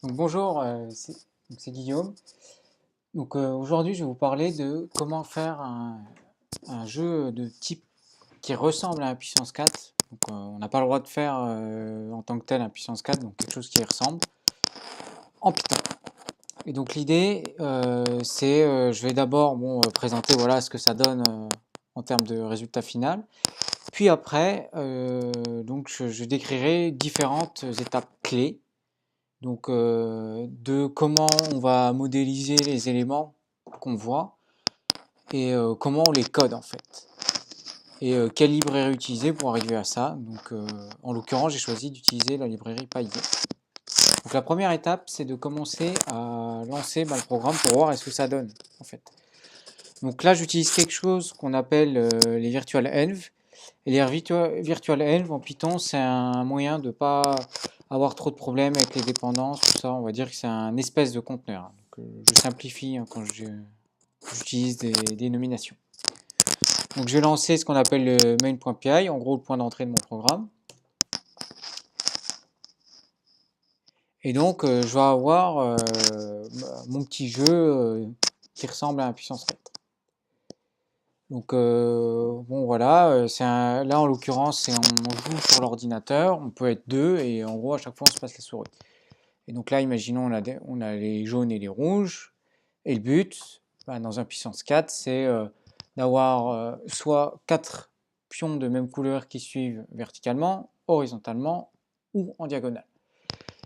Donc bonjour, c'est Guillaume. Aujourd'hui, je vais vous parler de comment faire un jeu de type qui ressemble à un puissance 4. On n'a pas le droit de faire en tant que tel un puissance 4, donc quelque chose qui y ressemble en Python. Et donc l'idée, c'est, je vais d'abord présenter voilà ce que ça donne en termes de résultat final. Puis après, je décrirai différentes étapes clés de comment on va modéliser les éléments qu'on voit et comment on les code en fait. Et quelle librairie utiliser pour arriver à ça. En l'occurrence, j'ai choisi d'utiliser la librairie PyDy. Donc la première étape, c'est de commencer à lancer le programme pour voir est-ce que ça donne en fait. Donc là, j'utilise quelque chose qu'on appelle les virtual env. Et les virtual env en Python, c'est un moyen de ne pas avoir trop de problèmes avec les dépendances, tout ça. On va dire que c'est un espèce de conteneur. Je simplifie quand j'utilise des nominations. Donc je vais lancer ce qu'on appelle le main.py, en gros le point d'entrée de mon programme. Et donc je vais avoir mon petit jeu qui ressemble à un puissance 4. Là en l'occurrence on joue sur l'ordinateur, on peut être deux et en gros à chaque fois on se passe la souris. Et donc là imaginons on a les jaunes et les rouges, et le but dans un puissance 4 c'est d'avoir soit 4 pions de même couleur qui suivent verticalement, horizontalement ou en diagonale.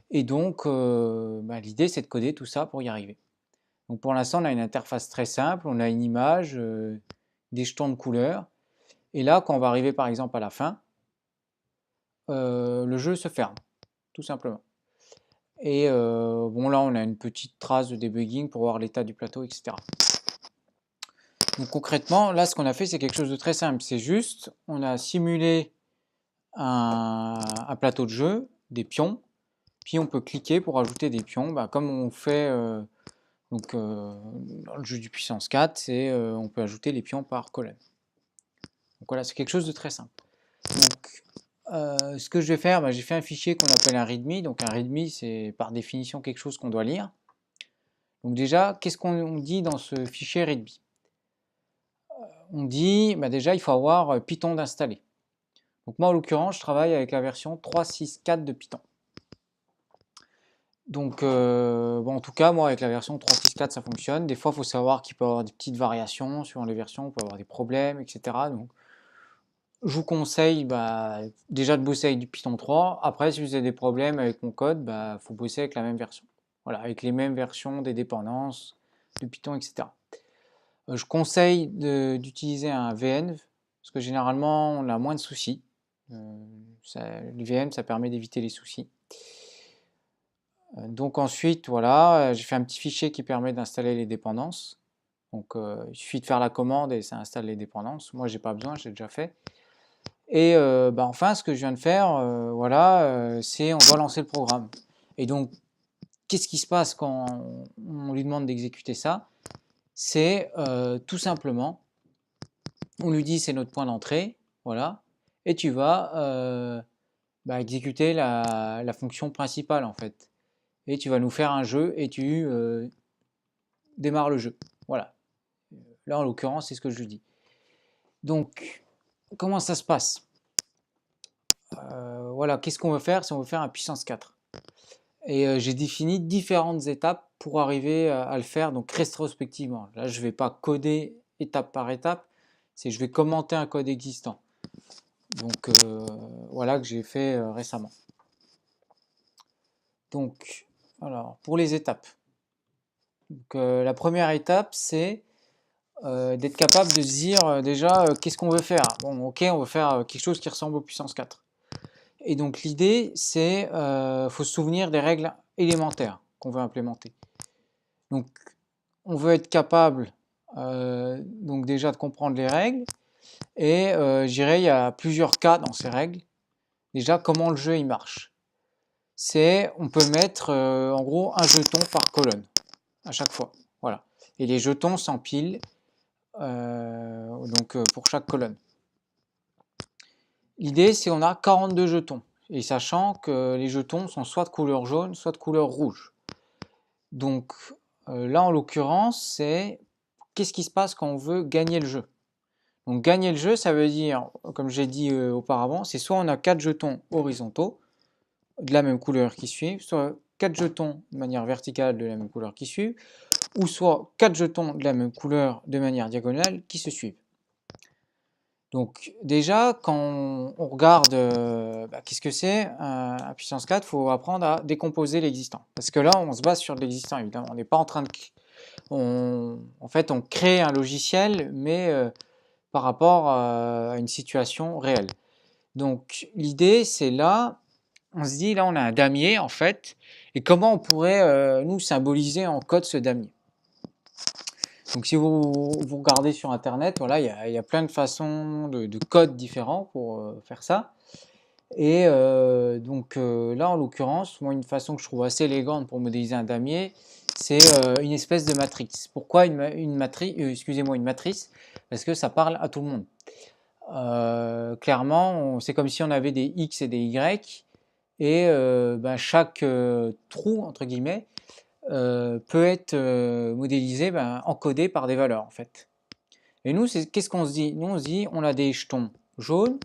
Et donc l'idée c'est de coder tout ça pour y arriver. Donc pour l'instant on a une interface très simple, on a une image, des jetons de couleurs. Et là, quand on va arriver par exemple à la fin, le jeu se ferme, tout simplement. Et là, on a une petite trace de debugging pour voir l'état du plateau, etc. Donc concrètement, là, ce qu'on a fait, c'est quelque chose de très simple. C'est juste, on a simulé un plateau de jeu, des pions, puis on peut cliquer pour ajouter des pions, comme on fait dans le jeu du puissance 4, on peut ajouter les pions par colonne. Donc voilà, c'est quelque chose de très simple. Donc, ce que je vais faire, j'ai fait un fichier qu'on appelle un readme. Donc un readme, c'est par définition quelque chose qu'on doit lire. Donc déjà, qu'est-ce qu'on dit dans ce fichier readme? On dit, déjà, il faut avoir Python d'installer. Donc moi, en l'occurrence, je travaille avec la version 3.6.4 de Python. Donc, en tout cas, moi, avec la version 3.6.4, ça fonctionne. Des fois, il faut savoir qu'il peut y avoir des petites variations suivant les versions, on peut avoir des problèmes, etc. Donc, je vous conseille déjà de bosser avec du Python 3. Après, si vous avez des problèmes avec mon code, faut bosser avec la même version. Voilà, avec les mêmes versions des dépendances de Python, etc. Je conseille d'utiliser un VN, parce que généralement, on a moins de soucis. Le VN, ça permet d'éviter les soucis. Donc ensuite, voilà, j'ai fait un petit fichier qui permet d'installer les dépendances. Donc il suffit de faire la commande et ça installe les dépendances. Moi, j'ai pas besoin, j'ai déjà fait. Et enfin, ce que je viens de faire, c'est on doit lancer le programme. Et donc, qu'est-ce qui se passe quand on lui demande d'exécuter ça? C'est tout simplement, on lui dit c'est notre point d'entrée, voilà, et tu vas exécuter la fonction principale en fait. Et tu vas nous faire un jeu et tu démarres le jeu. Voilà. Là, en l'occurrence, c'est ce que je lui dis. Donc, comment ça se passe? Voilà, qu'est-ce qu'on veut faire? Si on veut faire un puissance 4. Et j'ai défini différentes étapes pour arriver à le faire, donc rétrospectivement. Là, je ne vais pas coder étape par étape, je vais commenter un code existant. Donc voilà que j'ai fait récemment. Donc, alors, pour les étapes. Donc, la première étape, c'est d'être capable de se dire déjà qu'est-ce qu'on veut faire. Bon, ok, on veut faire quelque chose qui ressemble aux puissance 4. Et donc l'idée, c'est faut se souvenir des règles élémentaires qu'on veut implémenter. Donc on veut être capable donc déjà de comprendre les règles et je dirais il y a plusieurs cas dans ces règles. Déjà comment le jeu il marche. On peut mettre en gros un jeton par colonne à chaque fois. Voilà. Et les jetons s'empilent pour chaque colonne. L'idée, c'est qu'on a 42 jetons. Et sachant que les jetons sont soit de couleur jaune, soit de couleur rouge. Donc là, en l'occurrence, c'est qu'est-ce qui se passe quand on veut gagner le jeu. Donc gagner le jeu, ça veut dire, comme j'ai dit auparavant, c'est soit on a 4 jetons horizontaux de la même couleur qui suivent, soit 4 jetons de manière verticale de la même couleur qui suivent, ou soit 4 jetons de la même couleur de manière diagonale qui se suivent. Donc déjà, quand on regarde qu'est-ce que c'est à puissance 4, il faut apprendre à décomposer l'existant. Parce que là, on se base sur de l'existant, évidemment. On n'est pas en train de... en fait, on crée un logiciel, mais par rapport à une situation réelle. Donc l'idée, c'est là, on se dit, là, on a un damier, en fait, et comment on pourrait, nous, symboliser en code ce damier. Donc si vous regardez sur Internet, voilà, il y a plein de façons de codes différents pour faire ça. Et là, en l'occurrence, moi, une façon que je trouve assez élégante pour modéliser un damier, c'est une espèce de matrice. Pourquoi une matrice excusez-moi, une matrice? Parce que ça parle à tout le monde. Clairement, c'est comme si on avait des X et des Y, et chaque trou, entre guillemets, peut être modélisé, encodé par des valeurs, en fait. Et nous, qu'est-ce qu'on se dit? Nous, on se dit, on a des jetons jaunes,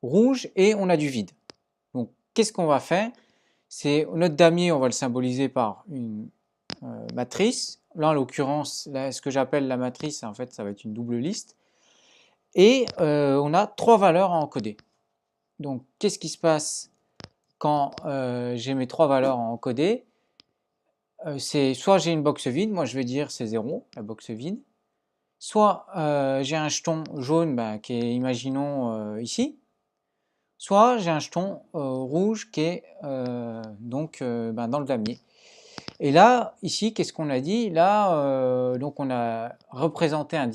rouges, et on a du vide. Donc, qu'est-ce qu'on va faire? C'est notre damier, on va le symboliser par une matrice. Là, en l'occurrence, ce que j'appelle la matrice, en fait, ça va être une double liste. Et on a 3 valeurs à encoder. Donc, qu'est-ce qui se passe quand j'ai mes 3 valeurs à encoder? C'est soit j'ai une box vide, moi je vais dire c'est 0, la box vide. Soit j'ai un jeton jaune qui est, imaginons, ici. Soit j'ai un jeton rouge qui est dans le damier. Et là, ici, qu'est-ce qu'on a dit? Là, donc on a représenté un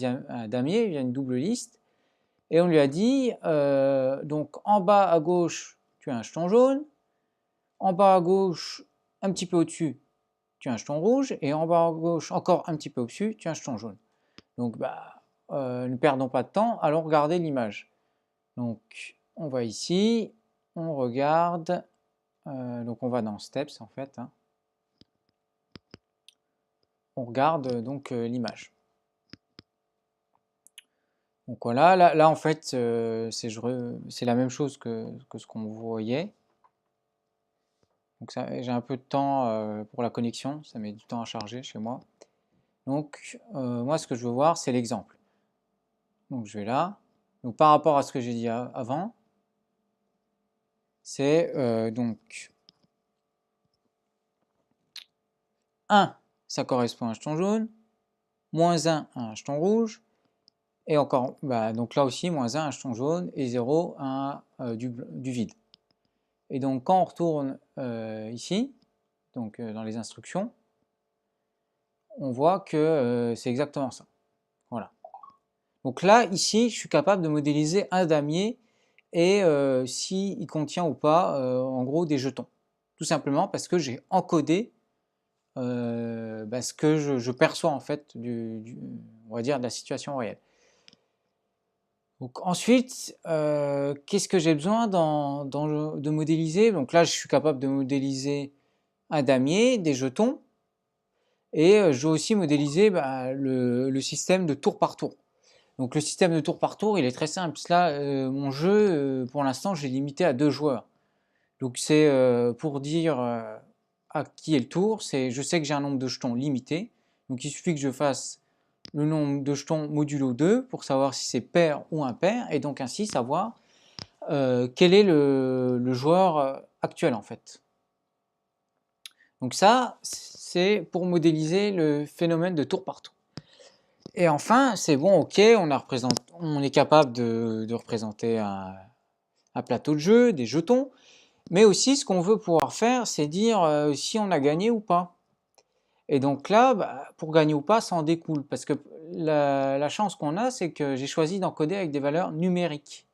damier via une double liste. Et on lui a dit, donc en bas à gauche, tu as un jeton jaune. En bas à gauche, un petit peu au-dessus, tu as un jeton rouge. Et en bas à gauche, encore un petit peu au-dessus, tu as un jeton jaune. Donc, ne perdons pas de temps, allons regarder l'image. Donc, on va ici, on regarde, donc on va dans Steps en fait. Hein. On regarde donc l'image. Donc voilà, là en fait, c'est la même chose que ce qu'on voyait. Donc j'ai un peu de temps pour la connexion, ça met du temps à charger chez moi. Donc moi ce que je veux voir, c'est l'exemple. Donc je vais là. Donc par rapport à ce que j'ai dit avant, c'est donc 1, ça correspond à un jeton jaune, moins 1 à un jeton rouge, et encore, donc là aussi, moins 1 à un jeton jaune, et 0 à du vide. Et donc quand on retourne ici, donc dans les instructions, on voit que c'est exactement ça. Voilà. Donc là, ici, je suis capable de modéliser un damier et s'il contient ou pas, en gros, des jetons. Tout simplement parce que j'ai encodé ce que je perçois en fait on va dire de la situation réelle. Donc ensuite, qu'est-ce que j'ai besoin de modéliser? Donc là, je suis capable de modéliser un damier, des jetons, et je vais aussi modéliser le système de tour par tour. Donc le système de tour par tour, il est très simple. Là, mon jeu, pour l'instant, j'ai limité à 2 joueurs. Donc c'est pour dire à qui est le tour, je sais que j'ai un nombre de jetons limité, donc il suffit que je fasse le nombre de jetons modulo 2 pour savoir si c'est pair ou impair, et donc ainsi savoir quel est le joueur actuel en fait. Donc ça, c'est pour modéliser le phénomène de tour par tour. Et enfin, c'est bon, ok, on est capable de représenter un plateau de jeu, des jetons, mais aussi ce qu'on veut pouvoir faire, c'est dire si on a gagné ou pas. Et donc là, pour gagner ou pas, ça en découle, parce que la chance qu'on a, c'est que j'ai choisi d'encoder avec des valeurs numériques.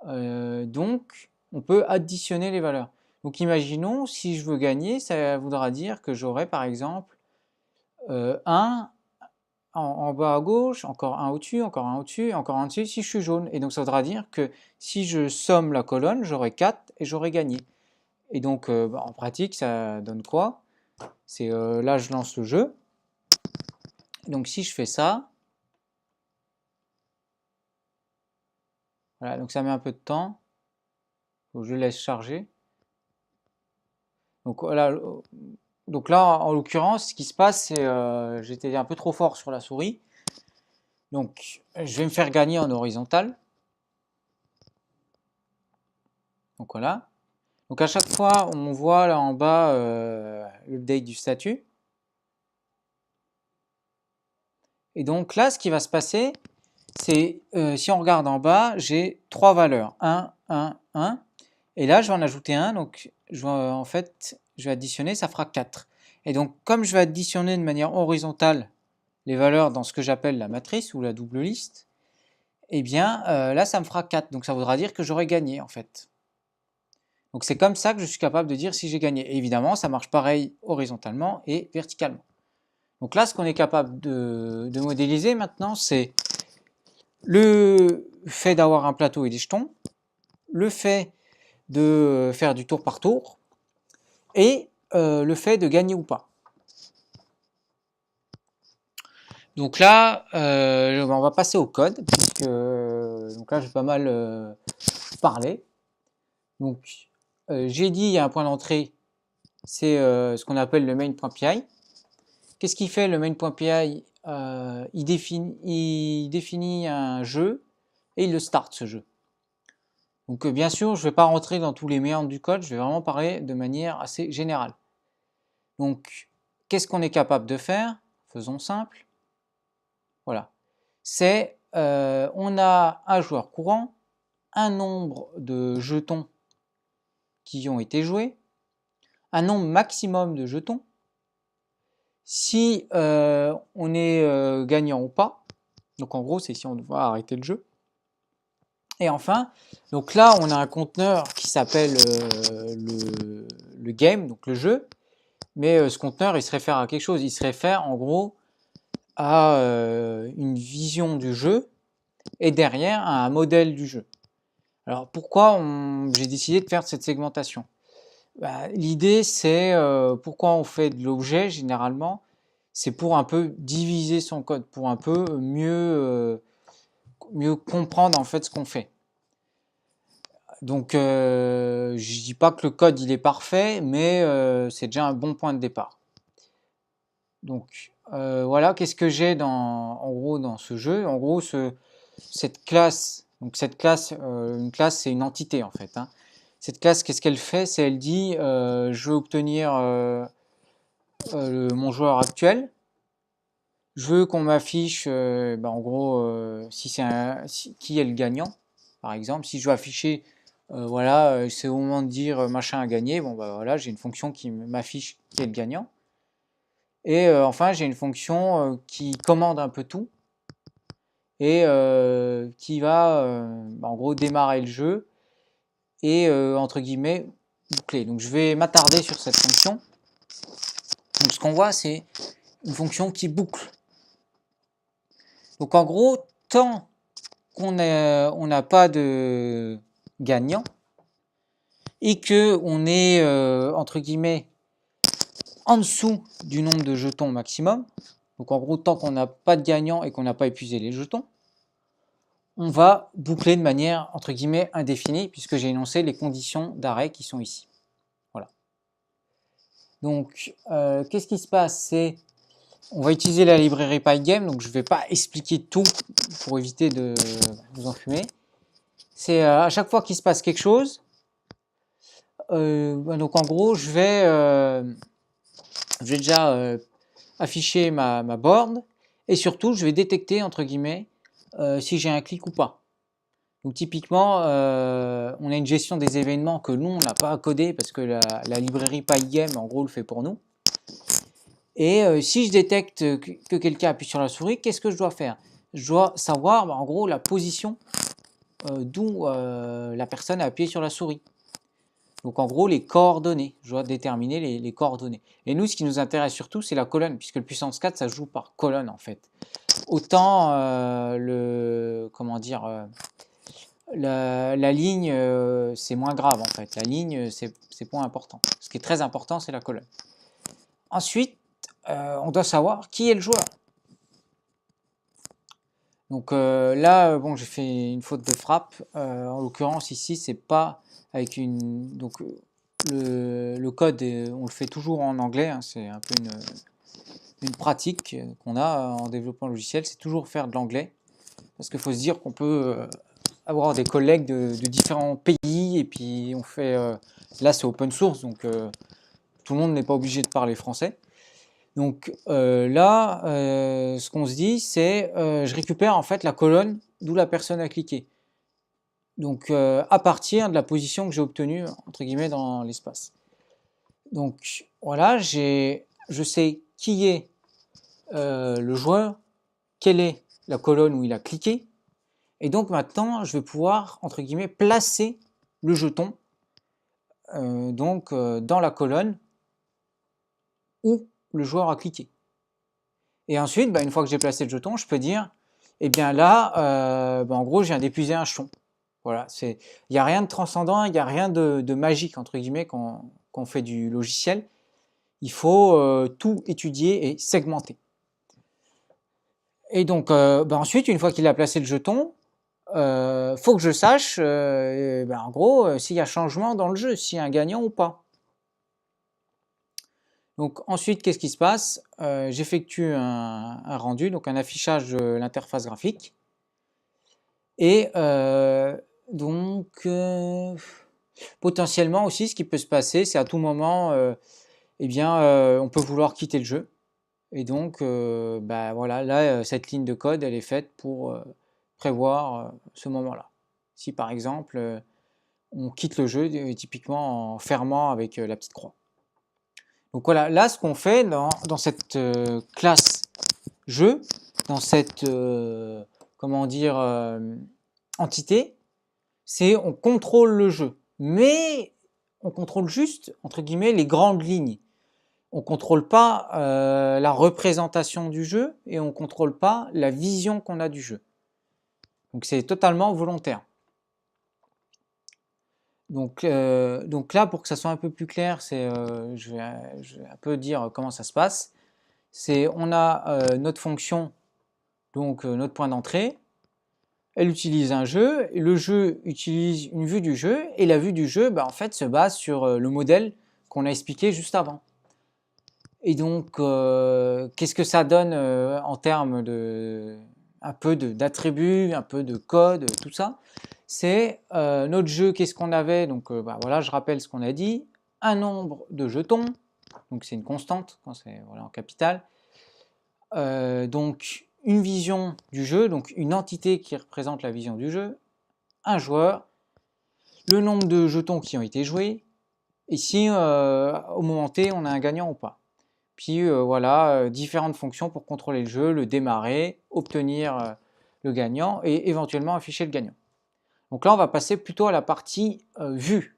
Donc, on peut additionner les valeurs. Donc imaginons, si je veux gagner, ça voudra dire que j'aurai par exemple 1 en bas à gauche, encore un au-dessus, encore un au-dessus, encore un au-dessus, si je suis jaune. Et donc ça voudra dire que si je somme la colonne, j'aurai 4 et j'aurai gagné. Et donc en pratique, ça donne quoi? C'est là, je lance le jeu. Donc si je fais ça, voilà, donc ça met un peu de temps. Donc je laisse charger. Donc voilà, donc là, en l'occurrence, ce qui se passe, c'est j'étais un peu trop fort sur la souris. Donc je vais me faire gagner en horizontal. Donc voilà. Donc à chaque fois, on voit là en bas l'update du statut. Et donc là, ce qui va se passer, c'est si on regarde en bas, j'ai 3 valeurs. 1, 1, 1. Et là, je vais en ajouter un. Donc en fait, je vais additionner, ça fera 4. Et donc, comme je vais additionner de manière horizontale les valeurs dans ce que j'appelle la matrice ou la double liste, eh bien là, ça me fera 4. Donc ça voudra dire que j'aurai gagné en fait. Donc c'est comme ça que je suis capable de dire si j'ai gagné. Et évidemment, ça marche pareil horizontalement et verticalement. Donc là, ce qu'on est capable de modéliser maintenant, c'est le fait d'avoir un plateau et des jetons, le fait de faire du tour par tour, et le fait de gagner ou pas. Donc là, on va passer au code, puisque donc là j'ai pas mal parlé. Donc j'ai dit il y a un point d'entrée, c'est ce qu'on appelle le main.py. Qu'est-ce qu'il fait le main.py? Il définit un jeu et il le start ce jeu. Donc bien sûr, je ne vais pas rentrer dans tous les méandres du code, je vais vraiment parler de manière assez générale. Donc, qu'est-ce qu'on est capable de faire? Faisons simple. Voilà. C'est, on a un joueur courant, un nombre de jetons qui ont été joués, un nombre maximum de jetons, si on est gagnant ou pas. Donc en gros, c'est si on doit arrêter le jeu. Et enfin, donc là, on a un conteneur qui s'appelle le game, donc le jeu. Mais ce conteneur, il se réfère à quelque chose. Il se réfère en gros à une vision du jeu et derrière à un modèle du jeu. Alors pourquoi j'ai décidé de faire cette segmentation? L'idée c'est pourquoi on fait de l'objet généralement, c'est pour un peu diviser son code, pour un peu mieux comprendre en fait ce qu'on fait. Donc je dis pas que le code il est parfait, mais c'est déjà un bon point de départ. Donc voilà, qu'est-ce que j'ai en gros dans ce jeu? En gros, cette classe, donc cette classe, une classe c'est une entité en fait, hein. Cette classe, qu'est-ce qu'elle fait? C'est elle dit je veux obtenir mon joueur actuel. Je veux qu'on m'affiche en gros si qui est le gagnant, par exemple. Si je veux afficher voilà, c'est au moment de dire machin a gagné, bon bah voilà, j'ai une fonction qui m'affiche qui est le gagnant. Et enfin, j'ai une fonction qui commande un peu tout et qui va en gros démarrer le jeu et entre guillemets boucler. Donc je vais m'attarder sur cette fonction. Donc ce qu'on voit, c'est une fonction qui boucle. Donc en gros, tant qu'on n'a pas de gagnant et que on est entre guillemets en dessous du nombre de jetons maximum, donc en gros tant qu'on n'a pas de gagnant et qu'on n'a pas épuisé les jetons, on va boucler de manière entre guillemets indéfinie puisque j'ai énoncé les conditions d'arrêt qui sont ici. Voilà. Donc qu'est-ce qui se passe? C'est on va utiliser la librairie Pygame, donc je ne vais pas expliquer tout pour éviter de vous enfumer. C'est à chaque fois qu'il se passe quelque chose, donc en gros je vais déjà afficher ma board et surtout je vais détecter entre guillemets si j'ai un clic ou pas. Donc typiquement on a une gestion des événements que nous on n'a pas à coder parce que la librairie Pygame en gros le fait pour nous. Et si je détecte que quelqu'un appuie sur la souris, qu'est-ce que je dois faire? Je dois savoir en gros la position d'où la personne a appuyé sur la souris. Donc en gros les coordonnées, je dois déterminer les coordonnées. Et nous ce qui nous intéresse surtout c'est la colonne, puisque le puissance 4 ça se joue par colonne en fait. Autant la ligne c'est moins grave en fait, la ligne c'est point important. Ce qui est très important c'est la colonne. Ensuite, on doit savoir qui est le joueur. Donc là, bon, j'ai fait une faute de frappe. En l'occurrence, ici, c'est pas avec une. Donc le code, on le fait toujours en anglais. Hein, c'est un peu une pratique qu'on a en développement logiciel. C'est toujours faire de l'anglais. Parce qu'il faut se dire qu'on peut avoir des collègues de différents pays. Et puis, on fait. Là, c'est open source. Donc, tout le monde n'est pas obligé de parler français. Donc là, ce qu'on se dit, c'est je récupère en fait la colonne d'où la personne a cliqué. Donc à partir de la position que j'ai obtenue entre guillemets dans l'espace. Donc voilà, je sais qui est le joueur, quelle est la colonne où il a cliqué, et donc maintenant je vais pouvoir entre guillemets placer le jeton dans la colonne où le joueur a cliqué. Et ensuite, une fois que j'ai placé le jeton, je peux dire, eh bien là, en gros, je viens d'épuiser un jeton. Voilà, il n'y a rien de transcendant, il n'y a rien de magique, entre guillemets, quand on fait du logiciel. Il faut tout étudier et segmenter. Et donc, ensuite, une fois qu'il a placé le jeton, faut que je sache, en gros, s'il y a changement dans le jeu, s'il y a un gagnant ou pas. Donc ensuite, qu'est-ce qui se passe? J'effectue un rendu, donc un affichage de l'interface graphique. Et potentiellement aussi, ce qui peut se passer, c'est à tout moment, on peut vouloir quitter le jeu. Et donc, voilà, là, cette ligne de code, elle est faite pour prévoir ce moment-là. Si par exemple, on quitte le jeu, typiquement en fermant avec la petite croix. Donc voilà, là, ce qu'on fait dans cette classe jeu, dans cette entité, c'est on contrôle le jeu, mais on contrôle juste entre guillemets les grandes lignes. On contrôle pas la représentation du jeu et on contrôle pas la vision qu'on a du jeu. Donc c'est totalement volontaire. Donc là, pour que ça soit un peu plus clair, je vais un peu dire comment ça se passe. On a notre fonction, donc notre point d'entrée. Elle utilise un jeu, et le jeu utilise une vue du jeu, et la vue du jeu, en fait, se base sur le modèle qu'on a expliqué juste avant. Et donc, qu'est-ce que ça donne en termes un peu d'attributs, un peu de code, tout ça? C'est notre jeu, qu'est-ce qu'on avait? Donc voilà, je rappelle ce qu'on a dit. Un nombre de jetons, donc c'est une constante quand c'est en capital. Donc une vision du jeu, donc une entité qui représente la vision du jeu, un joueur, le nombre de jetons qui ont été joués, et si au moment T on a un gagnant ou pas. Puis voilà, différentes fonctions pour contrôler le jeu, le démarrer, obtenir le gagnant et éventuellement afficher le gagnant. Donc là on va passer plutôt à la partie vue.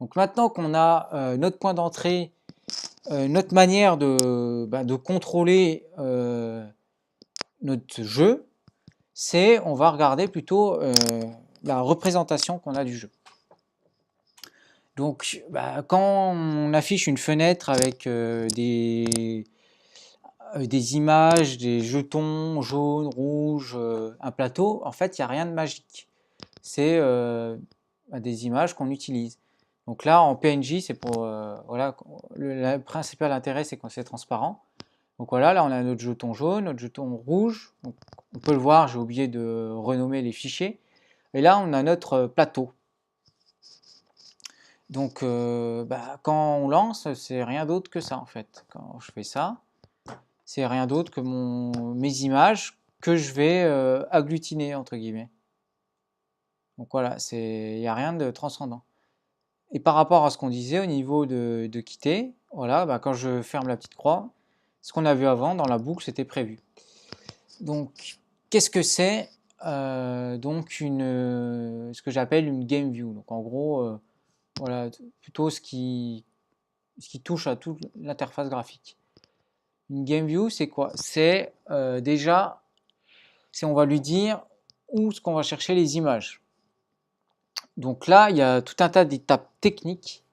Donc maintenant qu'on a notre point d'entrée, notre manière de contrôler notre jeu, on va regarder plutôt la représentation qu'on a du jeu. Donc quand on affiche une fenêtre avec des images, des jetons jaunes, rouges, un plateau, en fait il n'y a rien de magique. C'est des images qu'on utilise. Donc là en PNG, c'est pour le principal intérêt, c'est quand c'est transparent. Donc voilà, là on a notre jeton jaune, notre jeton rouge. Donc, on peut le voir, j'ai oublié de renommer les fichiers. Et là on a notre plateau. Donc quand on lance, c'est rien d'autre que ça en fait. Quand je fais ça, c'est rien d'autre que mes images que je vais agglutiner entre guillemets. Donc voilà, il n'y a rien de transcendant. Et par rapport à ce qu'on disait au niveau de quitter, voilà, quand je ferme la petite croix, ce qu'on a vu avant dans la boucle, c'était prévu. Donc, qu'est-ce que c'est ce que j'appelle une game view. Donc en gros, voilà, plutôt ce qui touche à toute l'interface graphique. Une game view, c'est quoi? C'est déjà, on va lui dire où est-ce qu'on va chercher les images. Donc là, il y a tout un tas d'étapes techniques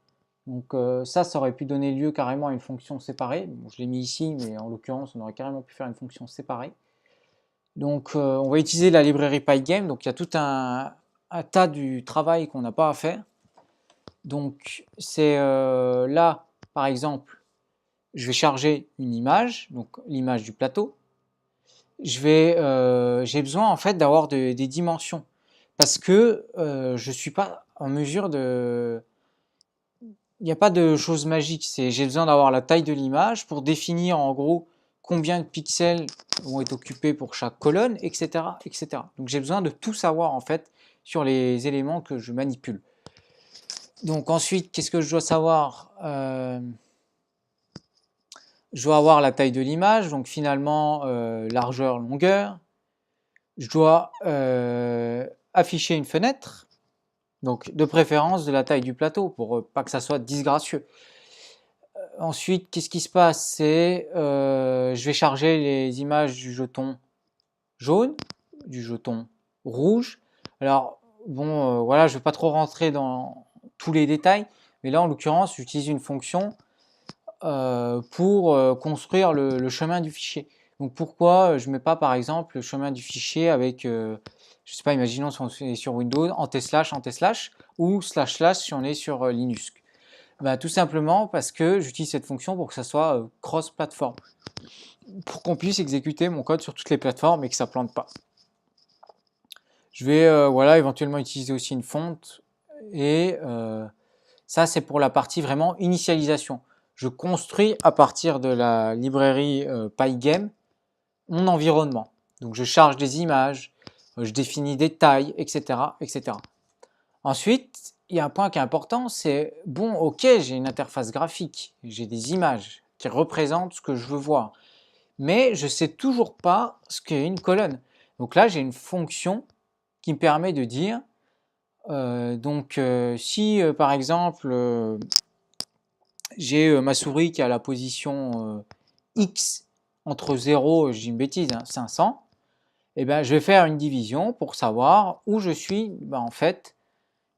Donc ça aurait pu donner lieu carrément à une fonction séparée. Bon, je l'ai mis ici, mais en l'occurrence, on aurait carrément pu faire une fonction séparée. Donc on va utiliser la librairie Pygame. Donc il y a tout un tas du travail qu'on n'a pas à faire. Donc c'est là, par exemple, je vais charger une image, donc l'image du plateau. J'ai besoin en fait d'avoir des dimensions parce que je suis pas en mesure de. Il n'y a pas de chose magique. J'ai besoin d'avoir la taille de l'image pour définir en gros combien de pixels vont être occupés pour chaque colonne, etc., etc. Donc j'ai besoin de tout savoir en fait sur les éléments que je manipule. Donc ensuite, qu'est-ce que je dois savoir Je dois avoir la taille de l'image, donc finalement largeur, longueur. Je dois afficher une fenêtre, donc de préférence de la taille du plateau pour pas que ça soit disgracieux. Ensuite, qu'est-ce qui se passe? C'est je vais charger les images du jeton jaune, du jeton rouge. Alors bon, voilà, je ne vais pas trop rentrer dans tous les détails, mais là en l'occurrence, j'utilise une fonction pour construire le chemin du fichier. Donc pourquoi je ne mets pas par exemple le chemin du fichier avec, je sais pas, imaginons si on est sur Windows, en t/, ou // si on est sur Linux. Ben, tout simplement parce que j'utilise cette fonction pour que ça soit cross-platform, pour qu'on puisse exécuter mon code sur toutes les plateformes et que ça ne plante pas. Je vais voilà, éventuellement utiliser aussi une fonte et ça c'est pour la partie vraiment initialisation. Je construis à partir de la librairie Pygame mon environnement. Donc je charge des images, je définis des tailles, etc., etc. Ensuite, il y a un point qui est important, c'est bon, ok, j'ai une interface graphique, j'ai des images qui représentent ce que je veux voir, mais je ne sais toujours pas ce qu'est une colonne. Donc là, j'ai une fonction qui me permet de dire, si par exemple j'ai ma souris qui a la position X entre 0, je dis une bêtise, 500, et ben, je vais faire une division pour savoir où je suis en fait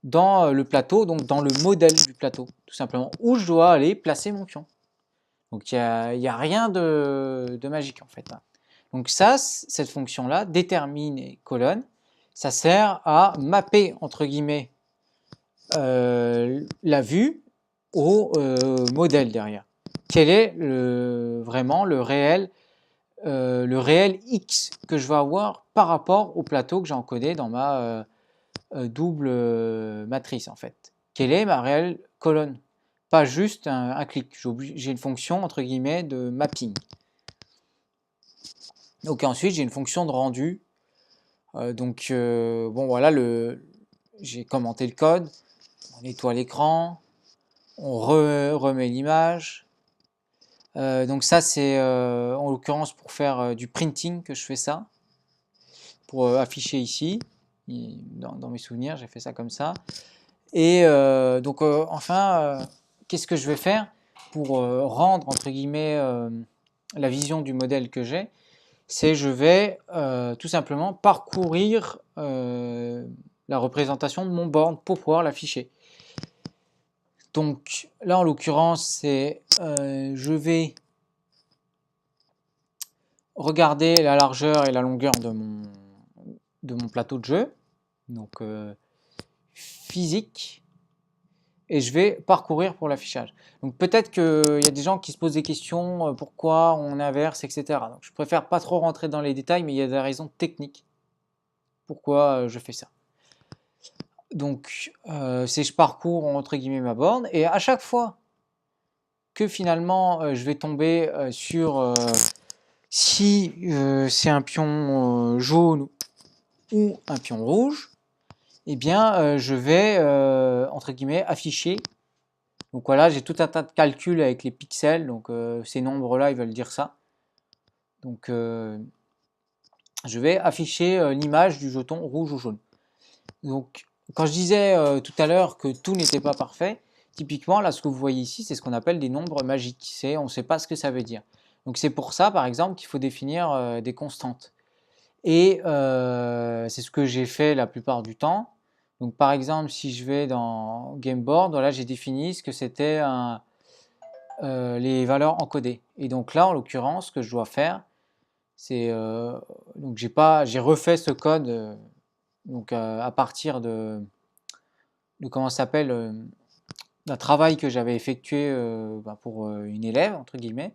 dans le plateau, donc dans le modèle du plateau, tout simplement, où je dois aller placer mon pion. Donc il n'y a rien de magique en fait. Donc ça, cette fonction-là, détermine et colonne, ça sert à mapper entre guillemets la vue au modèle derrière. Quel est vraiment le réel X que je vais avoir par rapport au plateau que j'ai encodé dans ma double matrice en fait. Quelle est ma réelle colonne? Pas juste un clic. J'ai une fonction entre guillemets de mapping. Donc ensuite j'ai une fonction de rendu. Bon voilà, j'ai commenté le code. On nettoie l'écran. On remet l'image. Donc ça c'est en l'occurrence pour faire du printing que je fais ça. Pour afficher ici. Dans mes souvenirs j'ai fait ça comme ça. Et enfin, qu'est-ce que je vais faire pour rendre, entre guillemets, la vision du modèle que j'ai? C'est je vais tout simplement parcourir la représentation de mon board pour pouvoir l'afficher. Donc là, en l'occurrence, c'est je vais regarder la largeur et la longueur de mon plateau de jeu. Donc physique. Et je vais parcourir pour l'affichage. Donc peut-être qu'il y a des gens qui se posent des questions, pourquoi on inverse, etc. Donc je préfère pas trop rentrer dans les détails, mais il y a des raisons techniques pourquoi je fais ça. Donc c'est je parcours entre guillemets ma borne, et à chaque fois que finalement je vais tomber sur si c'est un pion jaune ou un pion rouge, eh bien je vais entre guillemets afficher. Donc voilà, j'ai tout un tas de calculs avec les pixels, donc ces nombres-là, ils veulent dire ça. Donc je vais afficher l'image du jeton rouge ou jaune. Donc quand je disais tout à l'heure que tout n'était pas parfait, typiquement là ce que vous voyez ici, c'est ce qu'on appelle des nombres magiques. On ne sait pas ce que ça veut dire. Donc c'est pour ça par exemple qu'il faut définir des constantes. Et c'est ce que j'ai fait la plupart du temps. Donc par exemple, si je vais dans Gameboard, voilà, j'ai défini ce que c'était les valeurs encodées. Et donc là, en l'occurrence, ce que je dois faire, c'est donc j'ai refait ce code donc à partir de comment ça s'appelle d'un travail que j'avais effectué pour une élève entre guillemets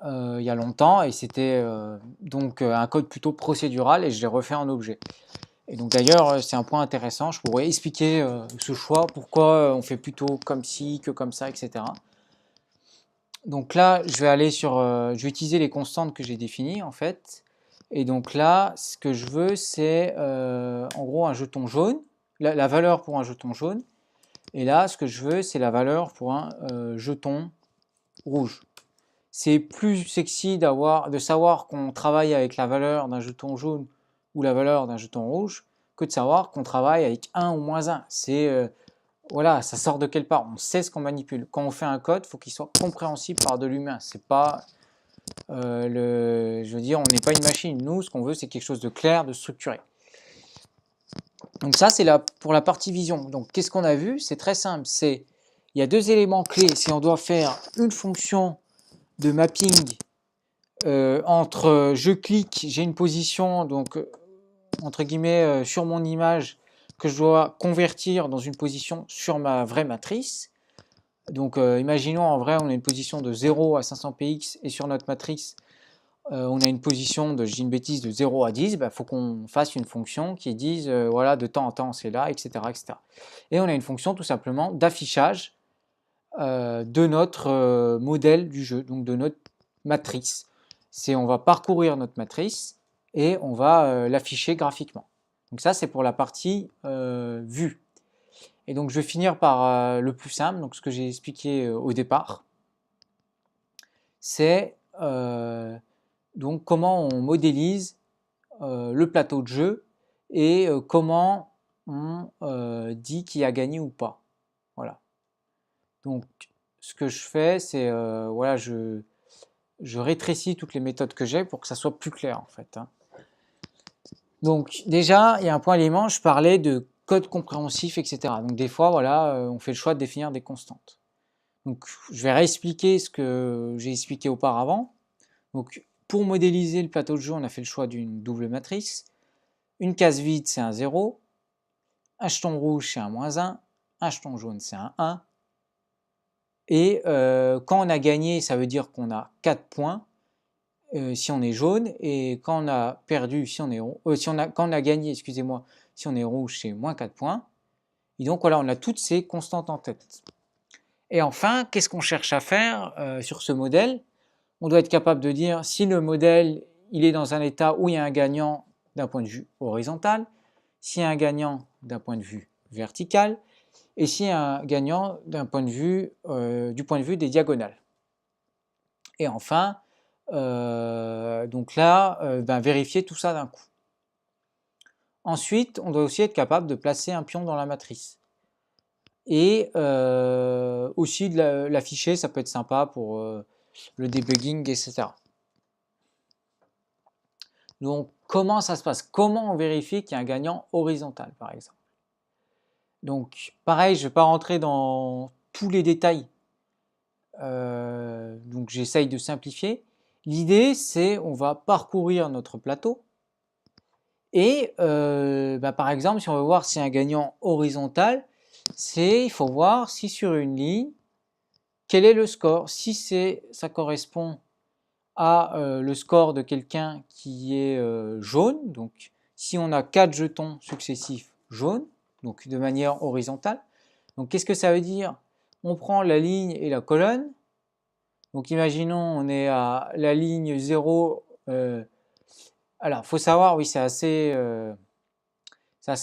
il y a longtemps, et c'était donc un code plutôt procédural, et je l'ai refait en objet. Et donc d'ailleurs c'est un point intéressant, je pourrais expliquer ce choix, pourquoi on fait plutôt comme ci que comme ça, etc. Donc là je vais aller sur je vais utiliser les constantes que j'ai définies en fait. Et donc là ce que je veux c'est en gros un jeton jaune, la valeur pour un jeton jaune, et là ce que je veux c'est la valeur pour un jeton rouge. C'est plus sexy de savoir qu'on travaille avec la valeur d'un jeton jaune ou la valeur d'un jeton rouge que de savoir qu'on travaille avec 1 ou moins 1. C'est voilà, ça sort de quelque part, on sait ce qu'on manipule. Quand on fait un code, il faut qu'il soit compréhensible par de l'humain. C'est pas je veux dire, on n'est pas une machine. Nous, ce qu'on veut, c'est quelque chose de clair, de structuré. Donc ça, c'est pour la partie vision. Donc qu'est-ce qu'on a vu? C'est très simple. Il y a deux éléments clés. Si on doit faire une fonction de mapping entre je clique, j'ai une position donc entre guillemets sur mon image que je dois convertir dans une position sur ma vraie matrice. Donc imaginons en vrai on a une position de 0 à 500 px, et sur notre matrice on a une position de, je dis une bêtise, de 0 à 10, il faut qu'on fasse une fonction qui dise voilà, de temps en temps c'est là, etc., etc. Et on a une fonction tout simplement d'affichage de notre modèle du jeu, donc de notre matrice. On va parcourir notre matrice et on va l'afficher graphiquement. Donc ça c'est pour la partie vue. Et donc je vais finir par le plus simple, donc ce que j'ai expliqué au départ, c'est donc comment on modélise le plateau de jeu et comment on dit qui a gagné ou pas. Voilà. Donc ce que je fais, c'est voilà, je rétrécis toutes les méthodes que j'ai pour que ça soit plus clair en fait. Hein. Donc déjà, il y a un point élément, je parlais de code compréhensif, etc. Donc des fois, voilà, on fait le choix de définir des constantes. Donc je vais réexpliquer ce que j'ai expliqué auparavant. Donc pour modéliser le plateau de jeu, on a fait le choix d'une double matrice. Une case vide, c'est un 0. Un jeton rouge, c'est un -1. Un jeton jaune, c'est un 1. Et quand on a gagné, ça veut dire qu'on a 4 points si on est jaune. Et quand on a perdu, si on est quand on a gagné, excusez-moi, si on est rouge, c'est moins 4 points. Et donc voilà, on a toutes ces constantes en tête. Et enfin, qu'est-ce qu'on cherche à faire sur ce modèle? On doit être capable de dire si le modèle il est dans un état où il y a un gagnant d'un point de vue horizontal, s'il y a un gagnant d'un point de vue vertical, et s'il y a un gagnant d'un point de vue du point de vue des diagonales. Et enfin, donc là, vérifier tout ça d'un coup. Ensuite, on doit aussi être capable de placer un pion dans la matrice. Et aussi de l'afficher, ça peut être sympa pour le debugging, etc. Donc, comment ça se passe? Comment on vérifie qu'il y a un gagnant horizontal, par exemple? Donc, pareil, je ne vais pas rentrer dans tous les détails. Donc, j'essaye de simplifier. L'idée, c'est on va parcourir notre plateau. Et par exemple, si on veut voir si un gagnant horizontal, il faut voir si sur une ligne, quel est le score. Si ça correspond à le score de quelqu'un qui est jaune, donc si on a 4 jetons successifs jaunes, donc de manière horizontale, donc qu'est-ce que ça veut dire? On prend la ligne et la colonne, donc imaginons on est à la ligne 0, alors il faut savoir, oui c'est assez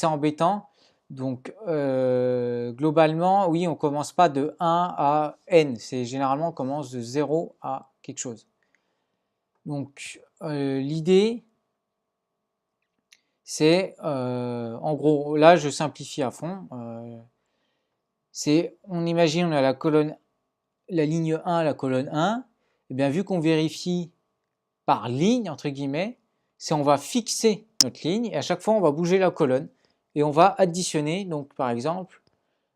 embêtant, donc globalement, oui on commence pas de 1 à n, c'est généralement on commence de 0 à quelque chose. Donc l'idée, c'est, en gros, là je simplifie à fond, on imagine on a la ligne 1, la colonne 1, et bien vu qu'on vérifie par ligne, entre guillemets, c'est on va fixer notre ligne, et à chaque fois on va bouger la colonne, et on va additionner, donc par exemple,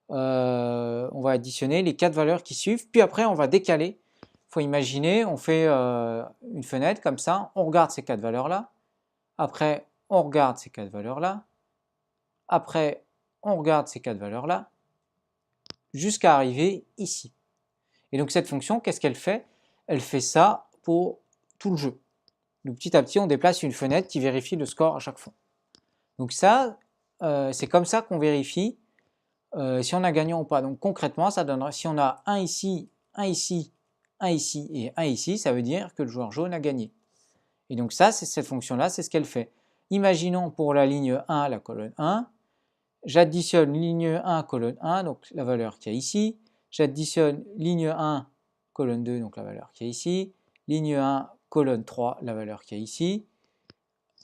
on va additionner les 4 valeurs qui suivent, puis après on va décaler. Il faut imaginer, on fait une fenêtre comme ça, on regarde ces 4 valeurs-là, après on regarde ces 4 valeurs-là, après on regarde ces 4 valeurs-là, jusqu'à arriver ici. Et donc cette fonction, qu'est-ce qu'elle fait? Elle fait ça pour tout le jeu. Donc petit à petit, on déplace une fenêtre qui vérifie le score à chaque fois. Donc ça, c'est comme ça qu'on vérifie si on a gagnant ou pas. Donc concrètement, ça donnera, si on a un ici, un ici, un ici et un ici, ça veut dire que le joueur jaune a gagné. Et donc ça, c'est cette fonction-là, c'est ce qu'elle fait. Imaginons pour la ligne 1, la colonne 1, j'additionne ligne 1, colonne 1, donc la valeur qu'il y a ici, j'additionne ligne 1, colonne 2, donc la valeur qu'il y a ici, ligne 1, colonne 3, la valeur qu'il y a ici,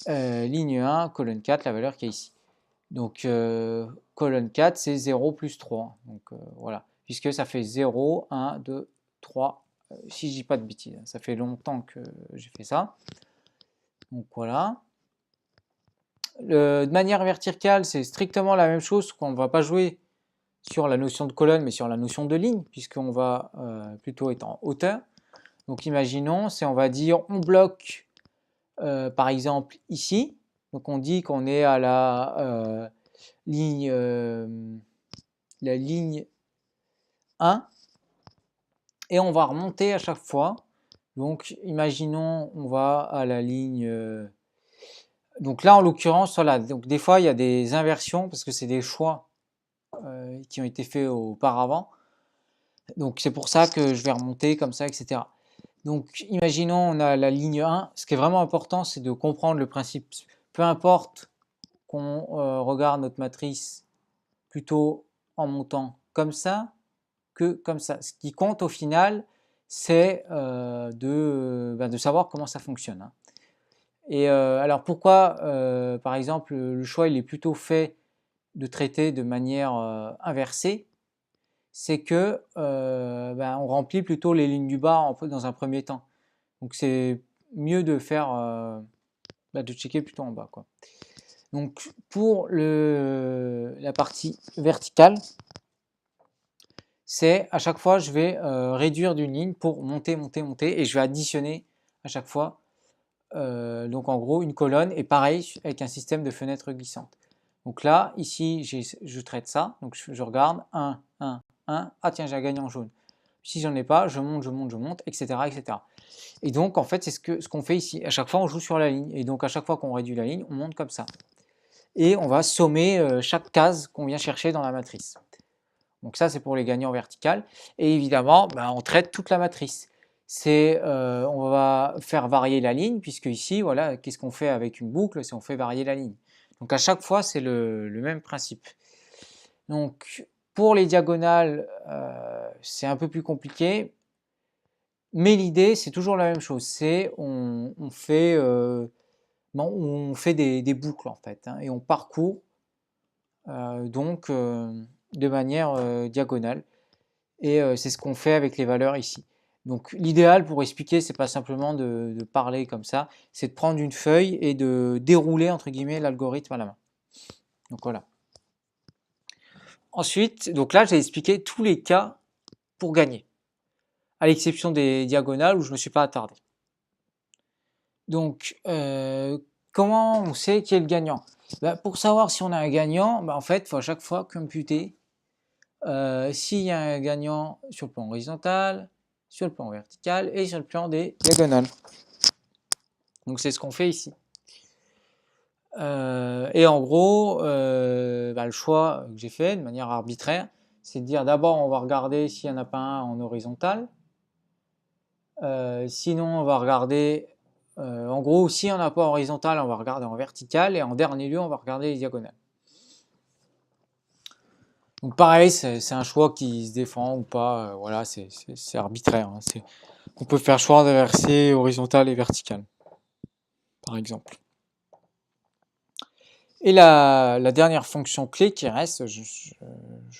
ligne 1, colonne 4, la valeur qu'il y a ici. Donc colonne 4, c'est 0 plus 3. Donc voilà, puisque ça fait 0, 1, 2, 3, si je dis pas de bêtises. Ça fait longtemps que j'ai fait ça. Donc voilà. De manière verticale, c'est strictement la même chose, qu'on ne va pas jouer sur la notion de colonne, mais sur la notion de ligne, puisqu'on va plutôt être en hauteur. Donc imaginons, on va dire, on bloque par exemple ici. Donc on dit qu'on est à la ligne 1 et on va remonter à chaque fois. Donc imaginons on va à la ligne donc là en l'occurrence voilà, donc des fois il y a des inversions parce que c'est des choix qui ont été faits auparavant, donc c'est pour ça que je vais remonter comme ça, etc. Donc imaginons on a la ligne 1, ce qui est vraiment important c'est de comprendre le principe, peu importe qu'on regarde notre matrice plutôt en montant comme ça que comme ça. Ce qui compte au final, c'est de savoir comment ça fonctionne. Hein. Et alors pourquoi, par exemple, le choix il est plutôt fait de traiter de manière inversée, c'est que on remplit plutôt les lignes du bas dans un premier temps. Donc c'est mieux de faire de checker plutôt en bas, quoi. Donc pour la partie verticale, c'est à chaque fois je vais réduire d'une ligne pour monter, monter, monter, et je vais additionner à chaque fois. Donc en gros une colonne, et pareil avec un système de fenêtres glissantes. Donc là, ici, je traite ça, donc je regarde 1, 1, 1, ah tiens j'ai un gagnant jaune. Si j'en ai pas, je monte, je monte, je monte, etc. etc. Et donc en fait c'est ce qu'on fait ici, à chaque fois on joue sur la ligne, et donc à chaque fois qu'on réduit la ligne, on monte comme ça. Et on va sommer chaque case qu'on vient chercher dans la matrice. Donc ça c'est pour les gagnants verticales, et évidemment on traite toute la matrice. On va faire varier la ligne, puisque ici, voilà, qu'est-ce qu'on fait avec une boucle? C'est on fait varier la ligne. Donc à chaque fois, c'est le même principe. Donc pour les diagonales, c'est un peu plus compliqué, mais l'idée, c'est toujours la même chose. C'est on fait des boucles, en fait, hein, et on parcourt donc de manière diagonale. Et c'est ce qu'on fait avec les valeurs ici. Donc l'idéal pour expliquer, c'est pas simplement de parler comme ça, c'est de prendre une feuille et de dérouler entre guillemets l'algorithme à la main. Donc voilà. Ensuite, donc là j'ai expliqué tous les cas pour gagner, à l'exception des diagonales où je ne me suis pas attardé. Donc comment on sait qui est le gagnant? Pour savoir si on a un gagnant, en fait, il faut à chaque fois computer s'il y a un gagnant sur le plan horizontal, sur le plan vertical et sur le plan des diagonales. Donc c'est ce qu'on fait ici. Et en gros, le choix que j'ai fait de manière arbitraire, c'est de dire d'abord on va regarder s'il n'y en a pas un en horizontal. Sinon on va regarder, en gros, si on n'a pas en horizontal, on va regarder en vertical, et en dernier lieu on va regarder les diagonales. Donc pareil, c'est un choix qui se défend ou pas, voilà, c'est arbitraire. Hein, on peut faire choix d'inverser horizontal et vertical, par exemple. Et la dernière fonction clé qui reste, je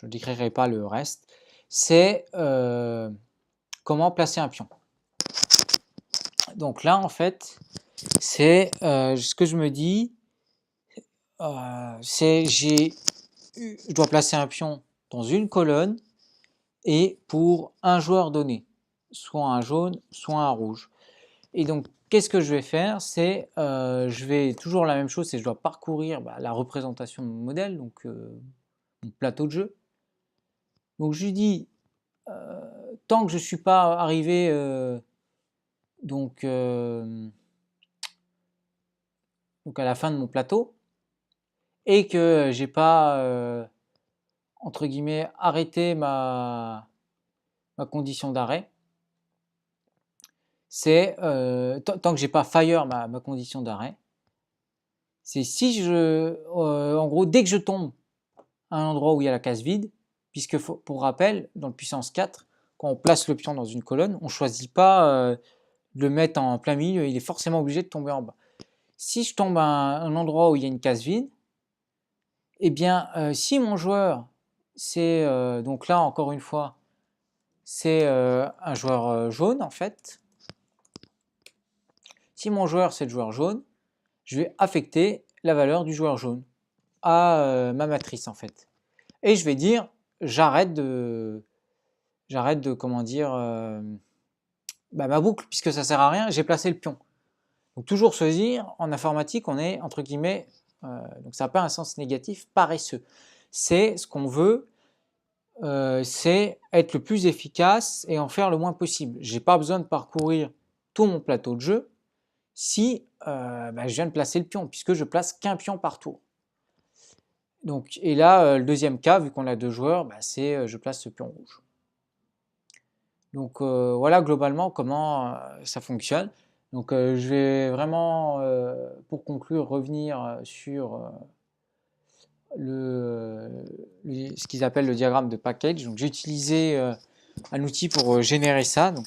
ne décrirai pas le reste, c'est comment placer un pion. Donc là, en fait, c'est ce que je me dis, je dois placer un pion dans une colonne et pour un joueur donné, soit un jaune, soit un rouge. Et donc, qu'est-ce que je vais faire? C'est, je vais toujours la même chose, c'est je dois parcourir la représentation de mon modèle, donc mon plateau de jeu. Donc je lui dis, tant que je ne suis pas arrivé donc à la fin de mon plateau et que j'ai pas entre guillemets arrêté ma condition d'arrêt, c'est tant que j'ai pas fire ma condition d'arrêt, c'est si en gros dès que je tombe à un endroit où il y a la case vide, puisque pour rappel dans le puissance 4, quand on place le pion dans une colonne, on choisit pas de le mettre en plein milieu, il est forcément obligé de tomber en bas. Si je tombe à un endroit où il y a une case vide, eh bien si mon joueur c'est donc là encore une fois c'est un joueur jaune en fait. Si mon joueur c'est le joueur jaune, je vais affecter la valeur du joueur jaune à ma matrice en fait. Et je vais dire j'arrête de comment dire ma boucle puisque ça sert à rien, j'ai placé le pion. Donc toujours se dire en informatique on est entre guillemets donc ça n'a pas un sens négatif, paresseux. C'est ce qu'on veut, c'est être le plus efficace et en faire le moins possible. J'ai pas besoin de parcourir tout mon plateau de jeu si je viens de placer le pion, puisque je place qu'un pion par tour. Donc, et là, le deuxième cas, vu qu'on a deux joueurs, c'est je place ce pion rouge. Donc voilà globalement comment ça fonctionne. Donc je vais vraiment, pour conclure, revenir sur ce qu'ils appellent le diagramme de package. Donc j'ai utilisé un outil pour générer ça. Donc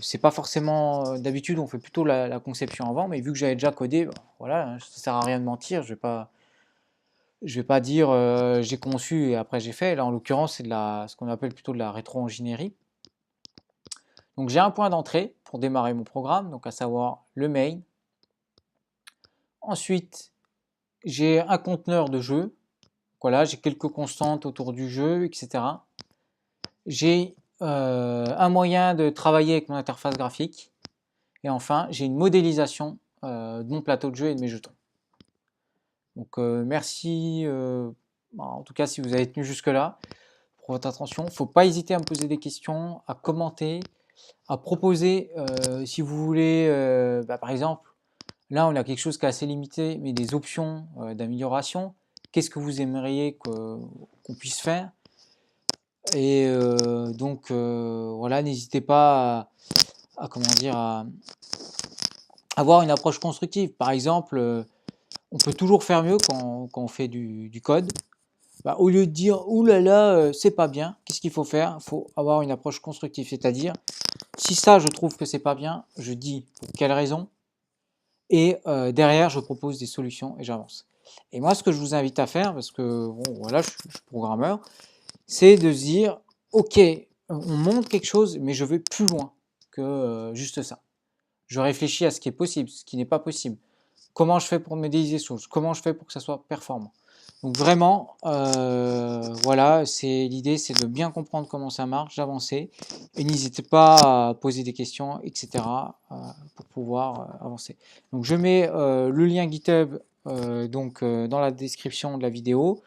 c'est pas forcément d'habitude on fait plutôt la conception avant, mais vu que j'avais déjà codé, voilà, ça sert à rien de mentir. Je vais pas dire j'ai conçu et après j'ai fait. Là en l'occurrence c'est ce qu'on appelle plutôt de la rétro-ingénierie. Donc j'ai un point d'entrée pour démarrer mon programme, donc à savoir le main. Ensuite j'ai un conteneur de jeu. Voilà, j'ai quelques constantes autour du jeu, etc. J'ai un moyen de travailler avec mon interface graphique. Et enfin, j'ai une modélisation de mon plateau de jeu et de mes jetons. Donc merci, en tout cas si vous avez tenu jusque-là, pour votre attention. Il ne faut pas hésiter à me poser des questions, à commenter, à proposer si vous voulez, par exemple, là on a quelque chose qui est assez limité, mais des options d'amélioration. Qu'est-ce que vous aimeriez qu'on puisse faire? Et donc voilà, n'hésitez pas à comment dire à avoir une approche constructive. Par exemple, on peut toujours faire mieux quand on fait du code. Au lieu de dire ouh là là, c'est pas bien, qu'est-ce qu'il faut faire? Il faut avoir une approche constructive, c'est-à-dire si ça je trouve que c'est pas bien, je dis pour quelle raison et derrière je propose des solutions et j'avance. Et moi ce que je vous invite à faire, parce que bon voilà, je suis programmeur, c'est de se dire ok, on monte quelque chose, mais je vais plus loin que juste ça. Je réfléchis à ce qui est possible, ce qui n'est pas possible. Comment je fais pour modéliser les choses? Comment je fais pour que ça soit performant? Donc vraiment, voilà, l'idée, c'est de bien comprendre comment ça marche, d'avancer, et n'hésitez pas à poser des questions, etc., pour pouvoir avancer. Donc je mets le lien GitHub dans la description de la vidéo.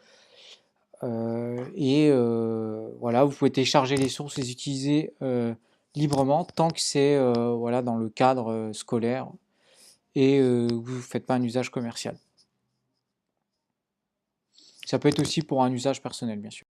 Et voilà, vous pouvez télécharger les sources, les utiliser librement tant que c'est voilà, dans le cadre scolaire et vous ne faites pas un usage commercial. Ça peut être aussi pour un usage personnel, bien sûr.